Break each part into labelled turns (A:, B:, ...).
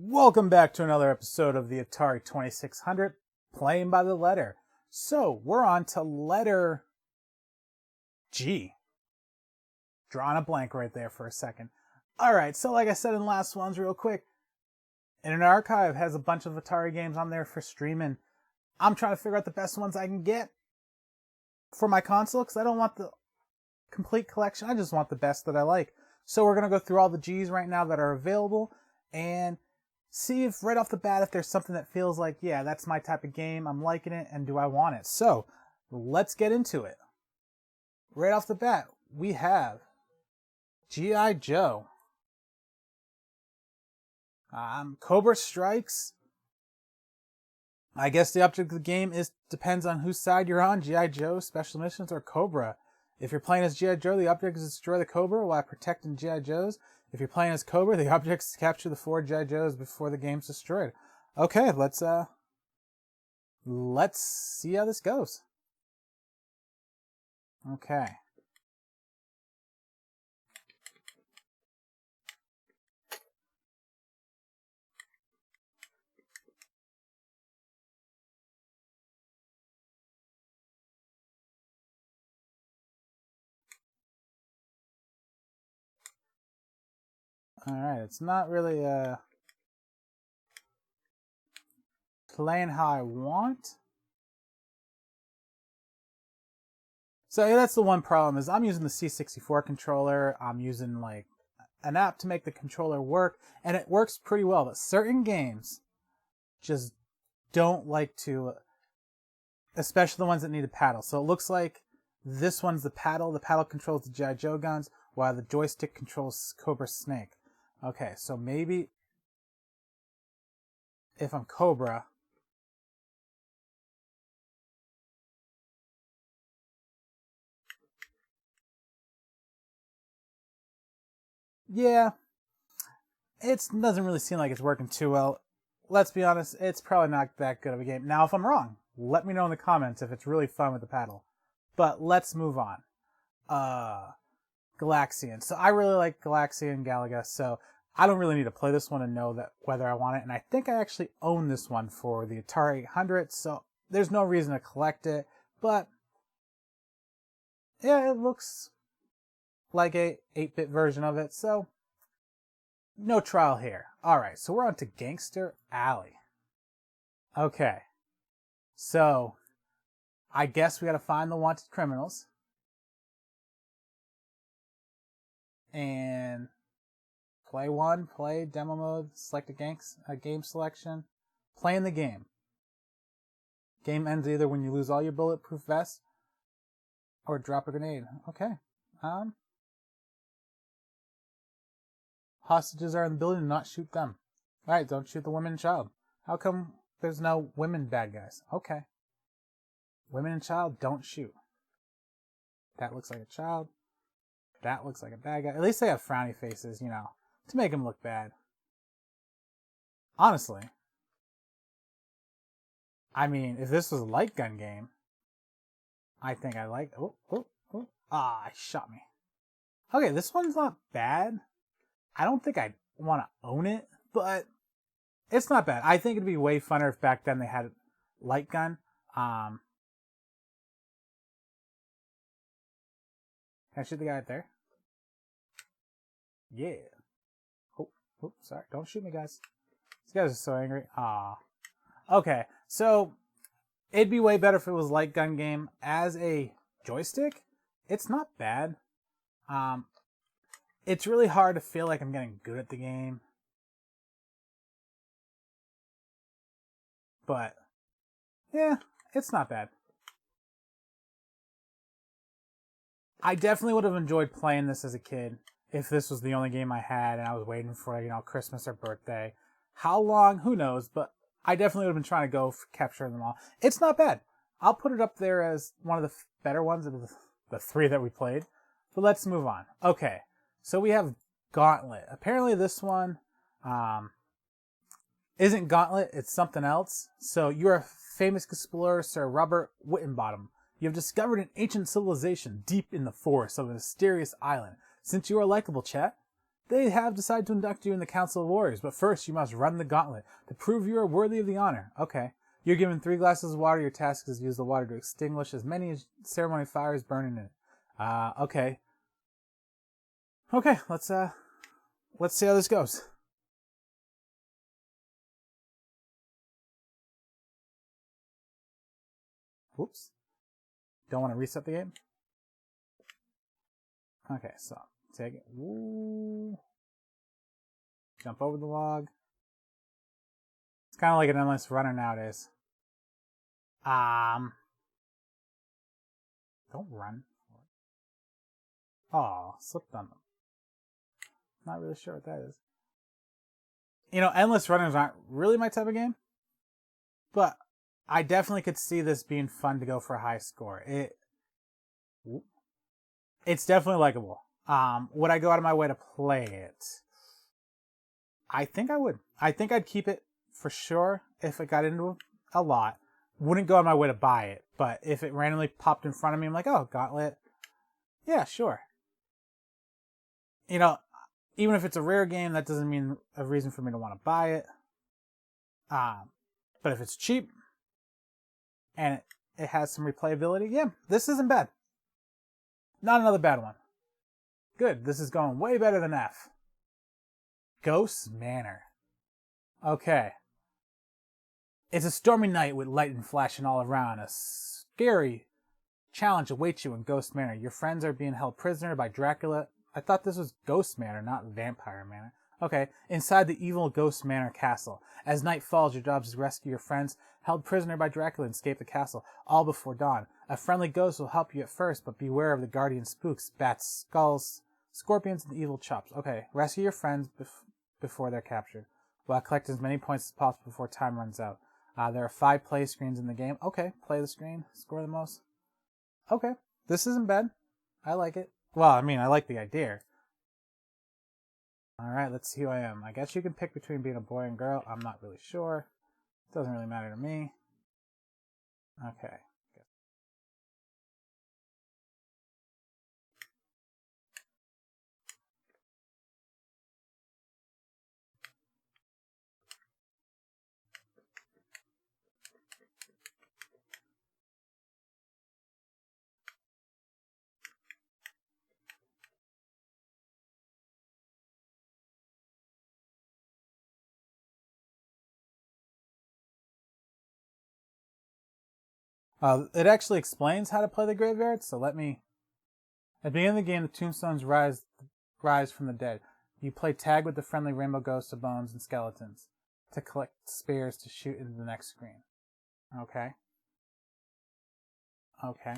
A: Welcome back to another episode of the Atari 2600, playing by the letter. So, we're on to letter G. Drawing a blank right there for a second. Alright, so like I said in the last ones real quick, Internet Archive has a bunch of Atari games on there for streaming. I'm trying to figure out the best ones I can get for my console, because I don't want the complete collection, I just want the best that I like. So we're going to go through all the Gs right now that are available, and see if right off the bat if there's something that feels like, yeah, that's my type of game, I'm liking it, and do I want it? So, let's get into it. Right off the bat, we have G.I. Joe. Cobra Strikes. I guess the object of the game depends on whose side you're on, G.I. Joe, Special Missions, or Cobra. If you're playing as G.I. Joe, the object is to destroy the Cobra while protecting G.I. Joes. If you're playing as Cobra, the object is to capture the 4 G.I. Joes before the game's destroyed. Okay, let's see how this goes. Okay. Alright, it's not really playing how I want. So yeah, that's the one problem, is I'm using the C64 controller. I'm using like an app to make the controller work, and it works pretty well, but certain games just don't like to, especially the ones that need a paddle. So it looks like this one's the paddle controls the G.I. Joe guns, while the joystick controls Cobra Snake. Okay, so maybe if I'm Cobra, yeah, it doesn't really seem like it's working too well. Let's be honest, it's probably not that good of a game. Now, if I'm wrong, let me know in the comments if it's really fun with the paddle. But let's move on. Galaxian. So I really like Galaxian Galaga, so I don't really need to play this one and know that whether I want it. And I think I actually own this one for the Atari 800, so there's no reason to collect it. But yeah, it looks like a 8-bit version of it, so no trial here. Alright, so we're on to Gangster Alley. Okay, so I guess we gotta find the wanted criminals. And play one, play, demo mode, select a game selection. Playing the game. Game ends either when you lose all your bulletproof vests or drop a grenade. Okay. Hostages are in the building, do not shoot them. Alright, don't shoot the woman and child. How come there's no women bad guys? Okay. Women and child, don't shoot. That looks like a child. That looks like a bad guy. At least they have frowny faces, you know, to make them look bad. Honestly. I mean, if this was a light gun game, I think I like... Oh. Ah, it shot me. Okay, this one's not bad. I don't think I'd want to own it, but it's not bad. I think it'd be way funner if back then they had light gun. Can I shoot the guy right there? Yeah. Oh, sorry. Don't shoot me, guys. These guys are so angry. Ah. Okay, so it'd be way better if it was light gun game. As a joystick, it's not bad. It's really hard to feel like I'm getting good at the game. But, yeah, it's not bad. I definitely would have enjoyed playing this as a kid if this was the only game I had and I was waiting for, Christmas or birthday. How long? Who knows? But I definitely would have been trying to go for capturing them all. It's not bad. I'll put it up there as one of the better ones of the 3 that we played. But let's move on. Okay, so we have Gauntlet. Apparently this one isn't Gauntlet, it's something else. So you're a famous explorer, Sir Robert Whittenbottom. You have discovered an ancient civilization deep in the forest of a mysterious island. Since you are likable, chat, They have decided to induct you in the Council of Warriors, but first you must run the gauntlet to prove you are worthy of the honor. Okay. You're given 3 glasses of water. Your task is to use the water to extinguish as many ceremony fires burning in it. Okay. Okay, let's see how this goes. Whoops. Don't want to reset the game? Okay, so take it. Woo. Jump over the log. It's kind of like an endless runner nowadays. Don't run. Oh, slipped on them. Not really sure what that is. You know, endless runners aren't really my type of game, but I definitely could see this being fun to go for a high score. It's definitely likable. Would I go out of my way to play it? I think I would. I think I'd keep it for sure if it got into a lot. Wouldn't go out of my way to buy it, but if it randomly popped in front of me, I'm like, oh, Gauntlet. Yeah, sure. You know, even if it's a rare game, that doesn't mean a reason for me to want to buy it. But if it's cheap and it has some replayability, yeah, this isn't bad. Not another bad one. Good, this is going way better than F. Ghost Manor. Okay. It's a stormy night with lightning flashing all around. A scary challenge awaits you in Ghost Manor. Your friends are being held prisoner by Dracula. I thought this was Ghost Manor, not Vampire Manor. Okay, inside the evil Ghost Manor castle. As night falls, your job is to rescue your friends held prisoner by Dracula and escape the castle, all before dawn. A friendly ghost will help you at first, but beware of the guardian spooks, bats, skulls, scorpions, and evil chops. Okay, rescue your friends before they're captured, while collecting as many points as possible before time runs out. There are 5 play screens in the game. Okay, play the screen, score the most. Okay, this isn't bad. I like it. Well, I mean, I like the idea. Alright, let's see who I am. I guess you can pick between being a boy and girl. I'm not really sure. It doesn't really matter to me. Okay. It actually explains how to play the graveyard, so let me... At the beginning of the game, the tombstones rise from the dead. You play tag with the friendly rainbow ghosts of bones and skeletons to collect spears to shoot into the next screen. Okay. Okay.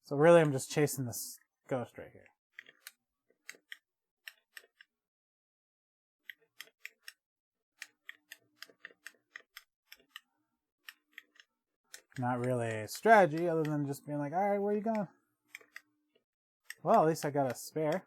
A: So really, I'm just chasing this ghost right here. Not really a strategy other than just being like, alright, where are you going? Well, at least I got a spare.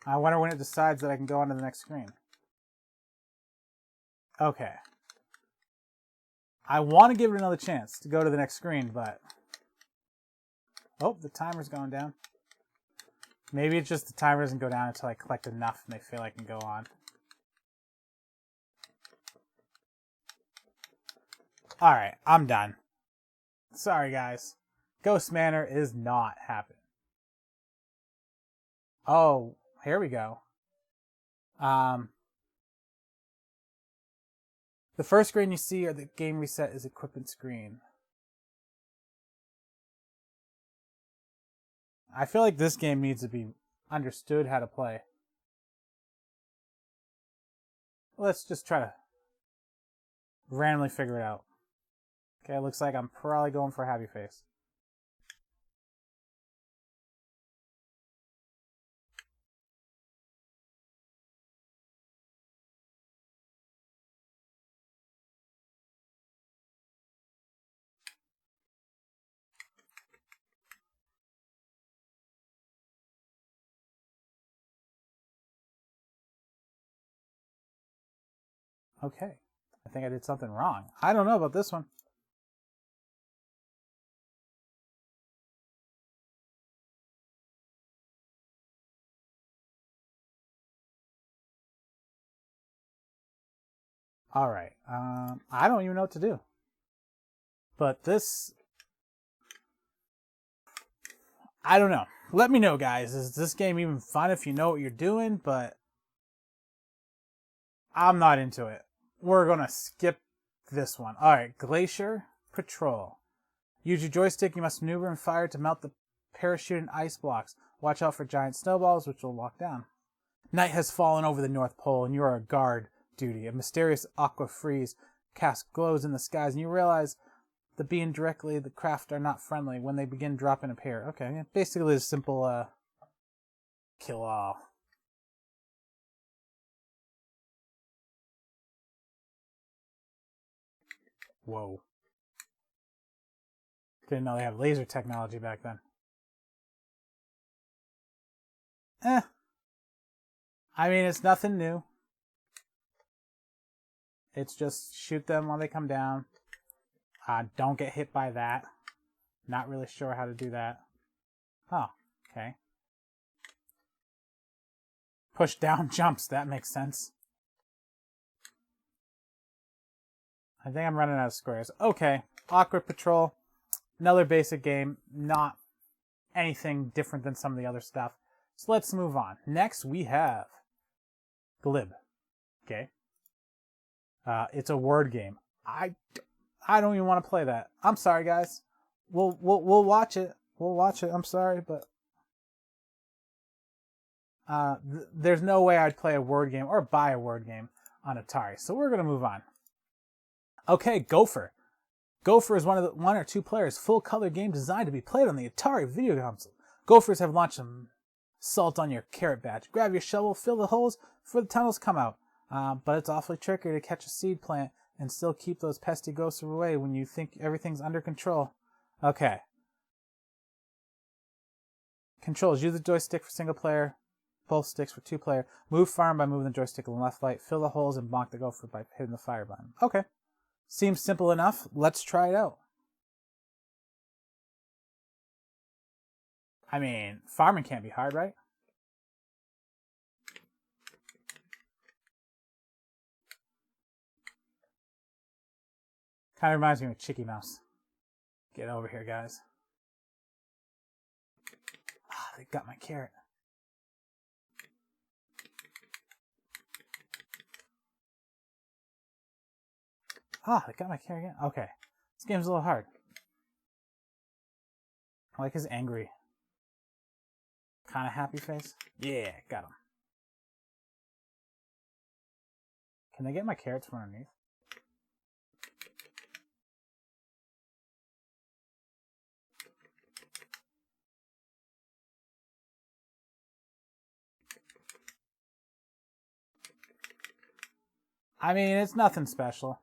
A: I wonder when it decides that I can go on to the next screen. Okay. I want to give it another chance to go to the next screen, but... Oh, the timer's going down. Maybe it's just the timer doesn't go down until I collect enough and they feel I can go on. Alright, I'm done. Sorry, guys. Ghost Manor is not happening. Oh, here we go. The first screen you see or the game reset is equipment screen. I feel like this game needs to be understood how to play. Let's just try to randomly figure it out. Okay, looks like I'm probably going for a happy face. Okay, I think I did something wrong. I don't know about this one. All right. I don't even know what to do. But this... I don't know. Let me know, guys. Is this game even fun if you know what you're doing? But I'm not into it. We're going to skip this one. All right. Glacier Patrol. Use your joystick. You must maneuver and fire to melt the parachute and ice blocks. Watch out for giant snowballs, which will lock down. Night has fallen over the North Pole, and you are a guard duty. A mysterious aqua freeze cast glows in the skies, and you realize the being directly the craft are not friendly when they begin dropping a pair. Okay, basically a simple kill all. Whoa. Didn't know they had laser technology back then. I mean, it's nothing new. It's just shoot them while they come down. Don't get hit by that. Not really sure how to do that. Oh, okay. Push down jumps, that makes sense. I think I'm running out of squares. Okay, Aqua Patrol. Another basic game, not anything different than some of the other stuff. So let's move on. Next we have Glib. Okay. It's a word game. I don't even want to play that. I'm sorry, guys. We'll watch it. We'll watch it. I'm sorry, but there's no way I'd play a word game or buy a word game on Atari. So we're gonna move on. Okay, Gopher. Gopher is one of the one or two players full color game designed to be played on the Atari video console. Gophers have launched some salt on your carrot badge. Grab your shovel, fill the holes before the tunnels come out. But it's awfully tricky to catch a seed plant and still keep those pesky ghosts away when you think everything's under control. Okay. Controls. Use the joystick for single player, both sticks for two player. Move farm by moving the joystick left, right. Fill the holes and bonk the gopher by hitting the fire button. Okay. Seems simple enough. Let's try it out. I mean, farming can't be hard, right? Kind of reminds me of Chicky Mouse. Get over here, guys. Ah, they got my carrot. Ah, they got my carrot again. Okay. This game's a little hard. I like his angry, kind of happy face. Yeah, got him. Can they get my carrots from underneath? I mean, it's nothing special.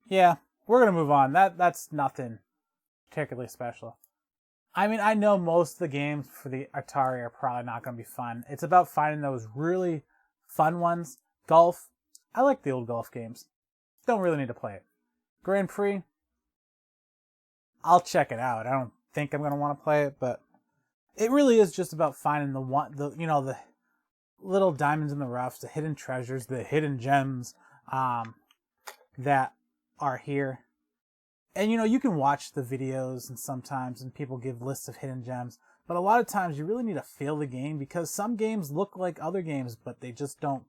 A: Yeah, we're gonna move on. That's nothing particularly special. I mean, I know most of the games for the Atari are probably not gonna be fun. It's about finding those really fun ones. Golf. I like the old golf games. Don't really need to play it. Grand Prix. I'll check it out. I don't think I'm gonna want to play it, but it really is just about finding the little diamonds in the rough, the hidden treasures, the hidden gems that are here. And you can watch the videos and people give lists of hidden gems, but a lot of times you really need to feel the game because some games look like other games, but they just don't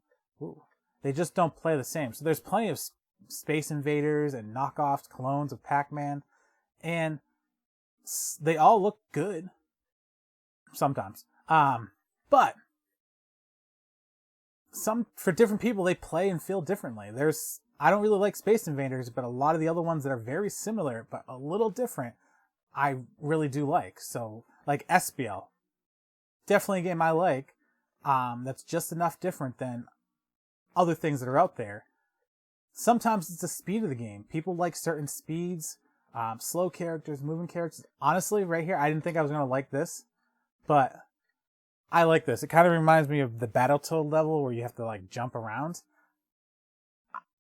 A: play the same. So there's plenty of Space Invaders and knockoffs, clones of Pac-Man, and they all look good sometimes. But for different people, they play and feel differently. I don't really like Space Invaders, but a lot of the other ones that are very similar but a little different, I really do like. So, like SBL, definitely a game I like. That's just enough different than other things that are out there. Sometimes it's the speed of the game. People like certain speeds, slow characters, moving characters. Honestly, right here, I didn't think I was going to like this, but I like this. It kind of reminds me of the Battletoad level where you have to like jump around.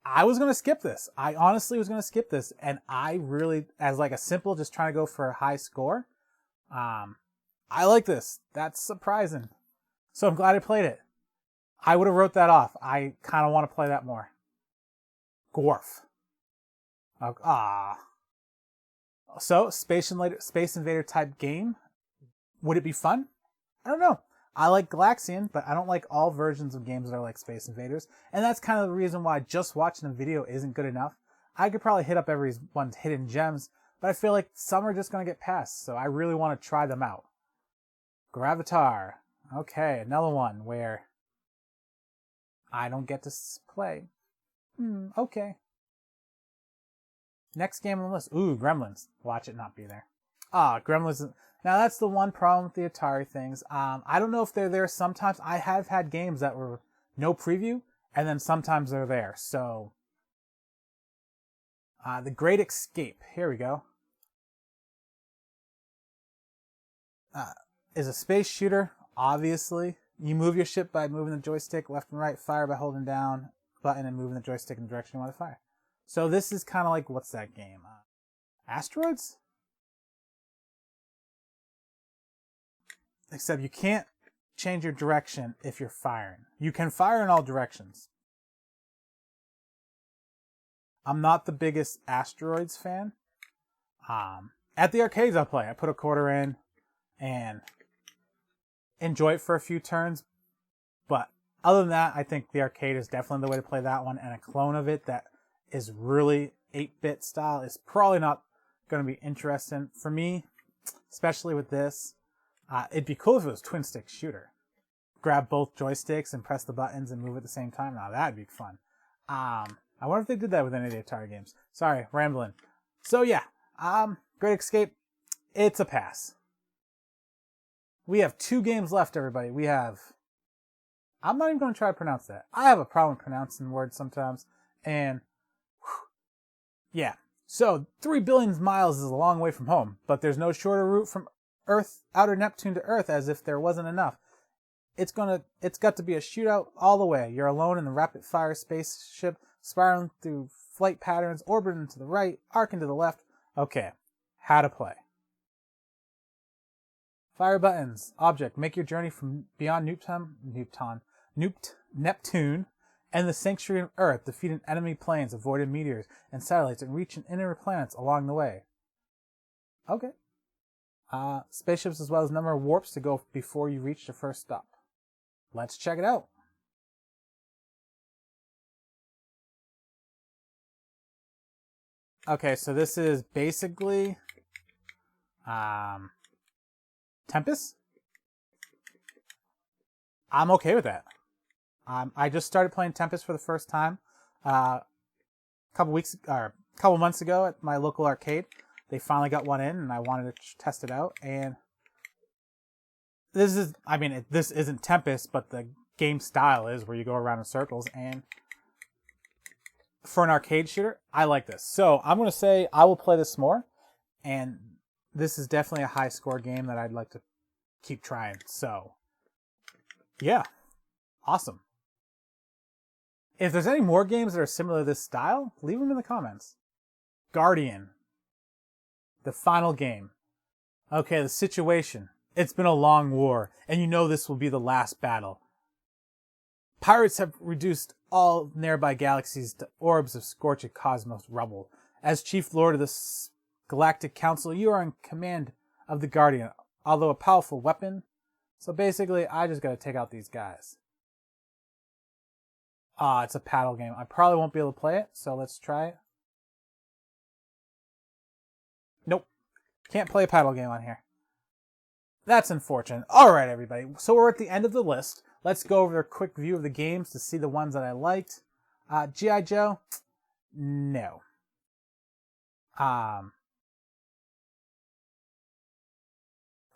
A: I was going to skip this. I honestly was going to skip this. And I really, as like a simple, just trying to go for a high score. I like this. That's surprising. So I'm glad I played it. I would have wrote that off. I kind of want to play that more. Gorf. So, Space Invader type game. Would it be fun? I don't know. I like Galaxian, but I don't like all versions of games that are like Space Invaders. And that's kind of the reason why just watching a video isn't good enough. I could probably hit up everyone's hidden gems, but I feel like some are just going to get passed, so I really want to try them out. Gravatar. Okay, another one where I don't get to play. Okay. Next game on the list. Ooh, Gremlins. Watch it not be there. Gremlins. Now that's the one problem with the Atari things. I don't know if they're there sometimes. I have had games that were no preview, and then sometimes they're there. So, The Great Escape. Here we go. Is a space shooter, obviously. You move your ship by moving the joystick left and right, fire by holding down button and moving the joystick in the direction you want to fire. So this is kind of like, what's that game? Asteroids? Except you can't change your direction if you're firing. You can fire in all directions. I'm not the biggest Asteroids fan. At the arcades I play, I put a quarter in and enjoy it for a few turns. But other than that, I think the arcade is definitely the way to play that one, and a clone of it that is really 8-bit style is probably not going to be interesting for me, especially with this. It'd be cool if it was twin stick shooter. Grab both joysticks and press the buttons and move at the same time. Now that'd be fun. I wonder if they did that with any of the Atari games. Sorry, rambling. So yeah, Great Escape, it's a pass. We have 2 games left, everybody. We have... I'm not even going to try to pronounce that. I have a problem pronouncing words sometimes. And... yeah. So, 3 billion miles is a long way from home, but there's no shorter route from Earth, outer Neptune to Earth, as if there wasn't enough. It's got to be a shootout all the way. You're alone in the rapid-fire spaceship, spiraling through flight patterns, orbiting to the right, arcing to the left. Okay, how to play. Fire buttons. Object. Make your journey from beyond Neptune and the sanctuary of Earth, defeating enemy planes, avoiding meteors and satellites, and reaching inner planets along the way. Okay. Spaceships as well as number of warps to go before you reach the first stop. Let's check it out. Okay, so this is basically Tempest. I'm okay with that. I just started playing Tempest for the first time a couple months ago at my local arcade. They finally got one in, and I wanted to test it out. And this isn't Tempest, but the game style is where you go around in circles. And for an arcade shooter, I like this. So I'm going to say I will play this more. And this is definitely a high score game that I'd like to keep trying. So, yeah. Awesome. If there's any more games that are similar to this style, leave them in the comments. Guardian. The final game. Okay, the situation. It's been a long war, and you know this will be the last battle. Pirates have reduced all nearby galaxies to orbs of scorched cosmos rubble. As Chief Lord of the Galactic Council, you are in command of the Guardian, although a powerful weapon. So basically, I just gotta take out these guys. It's a paddle game. I probably won't be able to play it, so let's try it. Nope. Can't play a paddle game on here. That's unfortunate. Alright, everybody. So we're at the end of the list. Let's go over a quick view of the games to see the ones that I liked. G.I. Joe? No.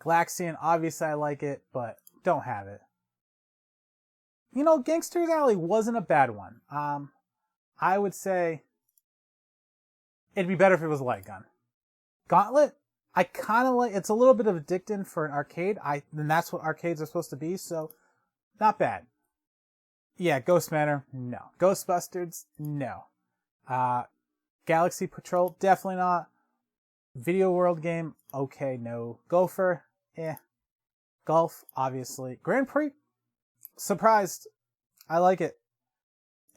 A: Galaxian, obviously I like it, but don't have it. You know, Gangster's Alley wasn't a bad one. I would say it'd be better if it was a light gun. Gauntlet, I kind of like. It's a little bit of addicting for an arcade. And that's what arcades are supposed to be. So, not bad. Yeah, Ghost Manor, no. Ghostbusters, no. Galaxy Patrol, definitely not. Video World game, okay, no. Gopher, Golf, obviously. Grand Prix, surprised. I like it.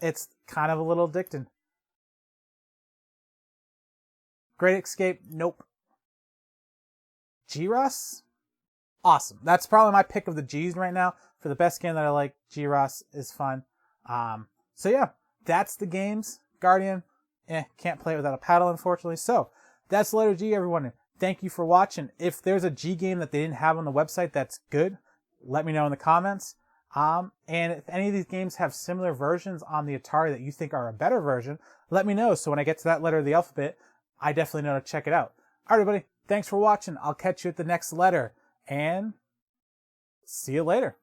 A: It's kind of a little addicting. Great Escape, nope. G-Ross, awesome. That's probably my pick of the G's right now. For the best game that I like, G-Ross is fun. So yeah, that's the games. Guardian, can't play it without a paddle, unfortunately. So that's the letter G, everyone. Thank you for watching. If there's a G game that they didn't have on the website that's good, let me know in the comments. And if any of these games have similar versions on the Atari that you think are a better version, let me know. So when I get to that letter of the alphabet, I definitely know to check it out. All right, everybody. Thanks for watching. I'll catch you at the next letter. And see you later.